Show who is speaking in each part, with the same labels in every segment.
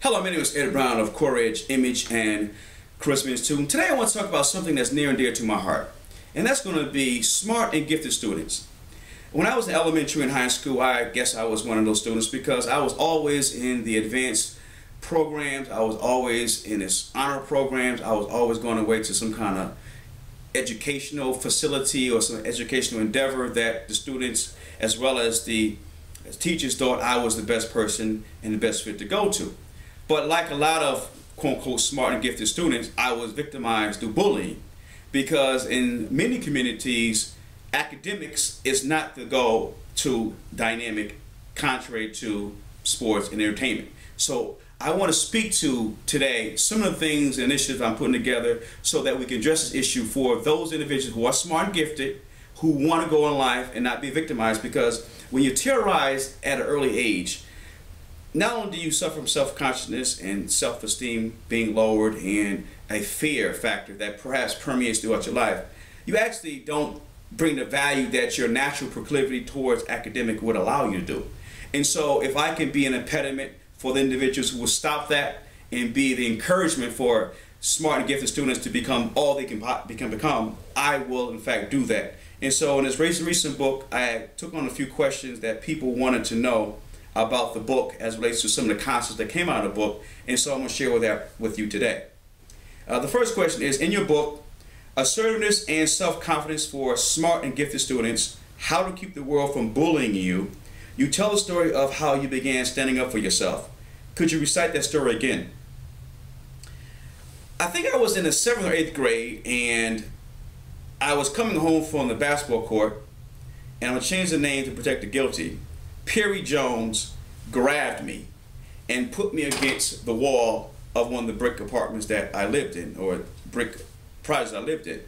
Speaker 1: Hello, my name is Ed Brown of Core Edge Image and Charisma Institute. Today I want to talk about something that's near and dear to my heart, and that's going to be smart and gifted students. When I was in elementary and high school, I guess I was one of those students because I was always in the advanced programs. I was always in this honor programs. I was always going away to some kind of educational facility or some educational endeavor that the students as well as the teachers thought I was the best person and the best fit to go to. But like a lot of quote-unquote smart and gifted students, I was victimized through bullying because in many communities, academics is not the go-to dynamic contrary to sports and entertainment. So I want to speak to today some of the things and initiatives I'm putting together so that we can address this issue for those individuals who are smart and gifted, who want to go in life and not be victimized, because when you're terrorized at an early age, not only do you suffer from self-consciousness and self-esteem being lowered and a fear factor that perhaps permeates throughout your life, you actually don't bring the value that your natural proclivity towards academic would allow you to do. And so if I can be an impediment for the individuals who will stop that and be the encouragement for smart and gifted students to become all they can become, I will in fact do that. And so in this recent book, I took on a few questions that people wanted to know about the book as relates to some of the concepts that came out of the book, and so I'm going to share that with you today. The first question is, in your book, Assertiveness and Self-Confidence for Smart and Gifted Students, How to Keep the World from Bullying You, you tell the story of how you began standing up for yourself. Could you recite that story again? I think I was in the 7th or 8th grade, and I was coming home from the basketball court, and I'm going to change the name to protect the guilty. Perry Jones grabbed me and put me against the wall of one of the brick apartments that I lived in, or brick projects I lived in.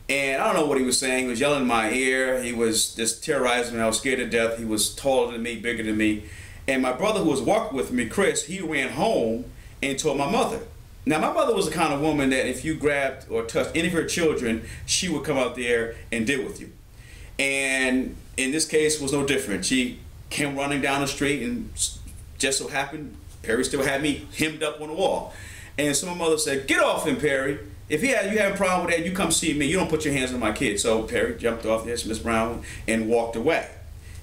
Speaker 1: And I don't know what he was saying. He was yelling in my ear. He was just terrorizing me. I was scared to death. He was taller than me, bigger than me. And my brother who was walking with me, Chris, he ran home and told my mother. Now, my mother was the kind of woman that if you grabbed or touched any of her children, she would come out there and deal with you. And in this case, it was no different. She came running down the street, and just so happened Perry still had me hemmed up on the wall. And so my mother said, "Get off him, Perry. If you have a problem with that, you come see me. You don't put your hands on my kid." So Perry jumped off this, Miss Brown, and walked away.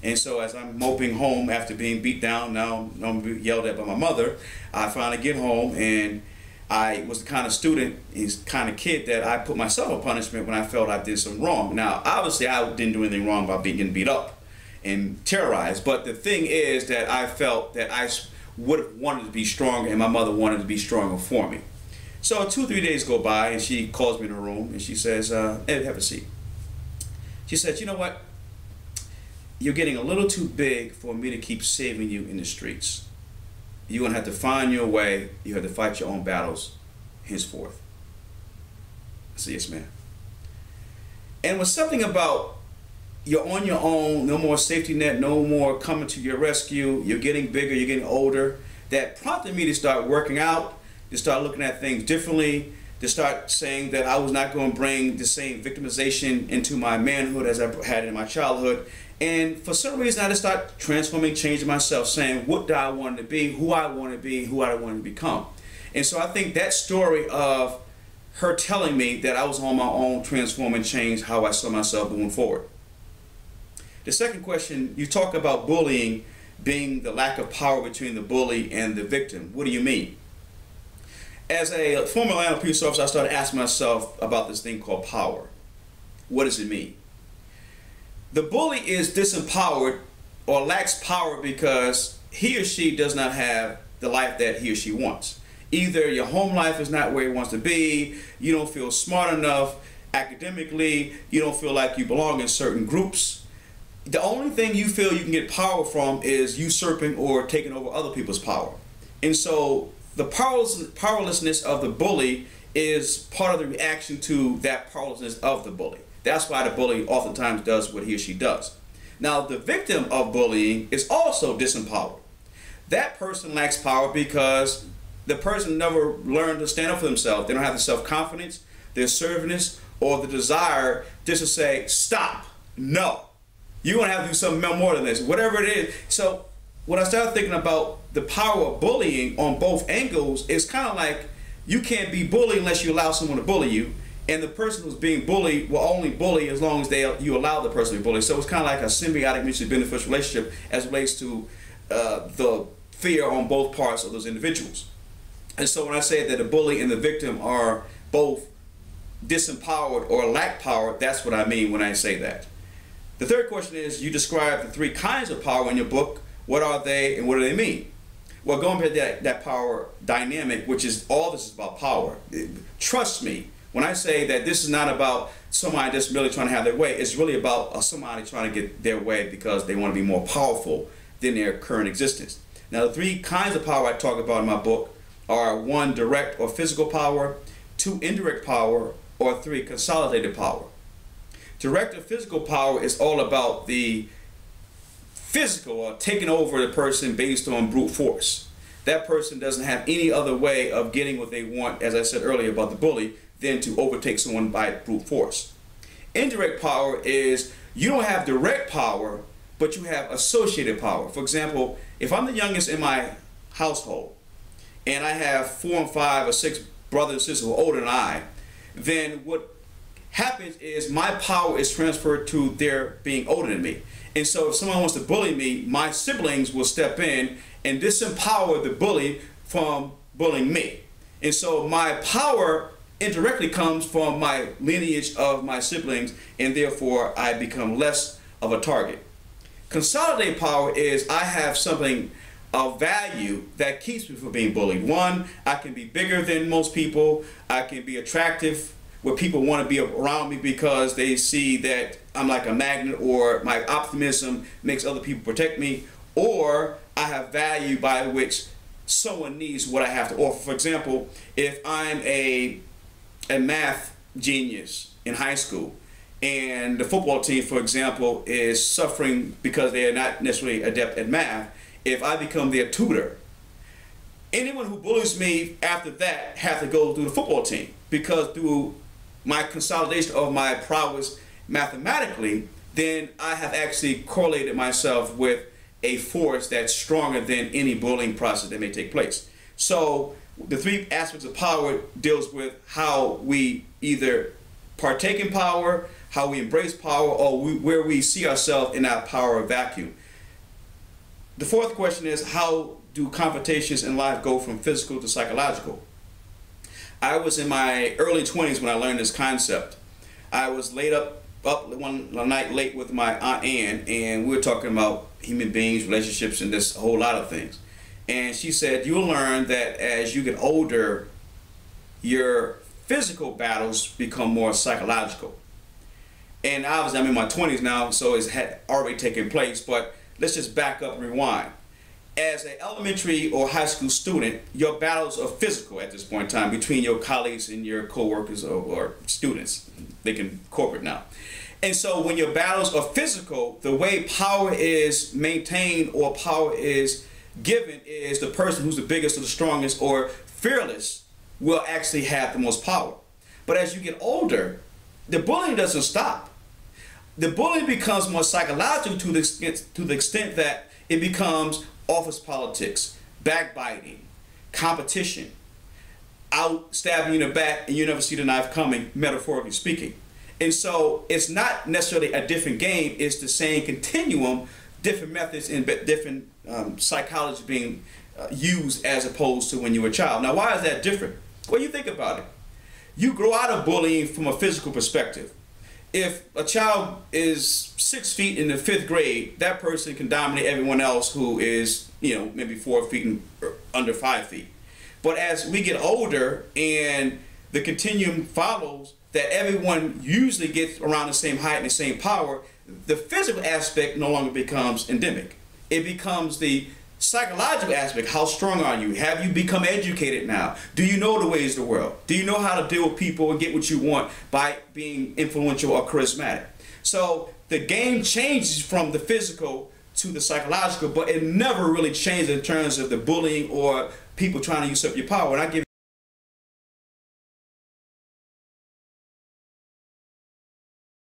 Speaker 1: And so as I'm moping home after being beat down, now I'm being yelled at by my mother, I finally get home, and I was the kind of student, he's the kind of kid that I put myself on punishment when I felt I did something wrong. Now, obviously, I didn't do anything wrong by getting beat up and terrorized, but the thing is that I felt that I would have wanted to be stronger, and my mother wanted to be stronger for me. So 2 or 3 days go by, and she calls me in her room, and she says, "Ed, have a seat." She said, "You know what? You're getting a little too big for me to keep saving you in the streets. You're going to have to find your way. You have to fight your own battles henceforth." I said, "Yes, ma'am." And it was something about you're on your own, no more safety net, no more coming to your rescue, you're getting bigger, you're getting older, that prompted me to start working out, to start looking at things differently, to start saying that I was not going to bring the same victimization into my manhood as I had in my childhood. And for some reason, I just started transforming, changing myself, saying what do I want to be, who I want to be, who I want to become. And so I think that story of her telling me that I was on my own, transforming, changed how I saw myself moving forward. The second question, you talk about bullying being the lack of power between the bully and the victim. What do you mean? As a former line of police officer, I started asking myself about this thing called power. What does it mean? The bully is disempowered or lacks power because he or she does not have the life that he or she wants. Either your home life is not where he wants to be, you don't feel smart enough academically, you don't feel like you belong in certain groups. The only thing you feel you can get power from is usurping or taking over other people's power. And so the powerlessness of the bully is part of the reaction to that powerlessness of the bully. That's why the bully oftentimes does what he or she does. Now, the victim of bullying is also disempowered. That person lacks power because the person never learned to stand up for themselves. They don't have the self-confidence, the assertiveness, or the desire just to say, stop, no. You're going to have to do something more than this, whatever it is. So when I started thinking about the power of bullying on both angles, it's kind of like you can't be bullied unless you allow someone to bully you, and the person who's being bullied will only bully as long as you allow the person to be bullied. So it's kind of like a symbiotic, mutually beneficial relationship as it relates to the fear on both parts of those individuals. And so when I say that the bully and the victim are both disempowered or lack power, that's what I mean when I say that. The third question is, you describe the 3 kinds of power in your book. What are they and what do they mean? Well, going back to that power dynamic, which is all this is about power. Trust me when I say that this is not about somebody just really trying to have their way. It's really about somebody trying to get their way because they want to be more powerful than their current existence. Now, the 3 kinds of power I talk about in my book are 1, direct or physical power, 2, indirect power, or 3, consolidated power. Direct or physical power is all about the physical or taking over the person based on brute force. That person doesn't have any other way of getting what they want, as I said earlier about the bully, than to overtake someone by brute force. Indirect power is you don't have direct power, but you have associated power. For example, if I'm the youngest in my household and I have 4 and 5 or 6 brothers and sisters who are older than I, then what happens is my power is transferred to their being older than me. And so if someone wants to bully me, my siblings will step in and disempower the bully from bullying me. And so my power indirectly comes from my lineage of my siblings, and therefore I become less of a target. Consolidated power is I have something of value that keeps me from being bullied. 1, I can be bigger than most people. I can be attractive where people want to be around me because they see that I'm like a magnet, or my optimism makes other people protect me, or I have value by which someone needs what I have to offer. For example, if I'm a math genius in high school and the football team, for example, is suffering because they are not necessarily adept at math, if I become their tutor, anyone who bullies me after that have to go through the football team, because through my consolidation of my prowess mathematically, then I have actually correlated myself with a force that's stronger than any bullying process that may take place. So the 3 aspects of power deals with how we either partake in power, how we embrace power, or where we see ourselves in our power vacuum. The 4th question is, how do confrontations in life go from physical to psychological? I was in my early 20s when I learned this concept. I was laid up one night late with my Aunt Ann, and we were talking about human beings, relationships, and this whole lot of things. And she said, you'll learn that as you get older, your physical battles become more psychological. And obviously I'm in my 20s now, so it's had already taken place, but let's just back up and rewind. As an elementary or high school student, your battles are physical at this point in time between your colleagues and your co-workers or students. They can corporate now. And so when your battles are physical, the way power is maintained or power is given is the person who's the biggest or the strongest or fearless will actually have the most power. But as you get older, the bullying doesn't stop. The bullying becomes more psychological to the extent that it becomes office politics, backbiting, competition, out stabbing you in the back and you never see the knife coming, metaphorically speaking. And so it's not necessarily a different game, it's the same continuum, different methods and different psychology being used as opposed to when you were a child. Now, why is that different? Well, you think about it. You grow out of bullying from a physical perspective. If a child is 6 feet in the 5th grade, that person can dominate everyone else who is, maybe 4 feet and under 5 feet. But as we get older and the continuum follows that everyone usually gets around the same height and the same power, the physical aspect no longer becomes endemic. It becomes the psychological aspect. How strong are you? Have you become educated now? Do you know the ways of the world? Do you know how to deal with people and get what you want by being influential or charismatic? So the game changes from the physical to the psychological, but it never really changes in terms of the bullying or people trying to usurp your power. And I give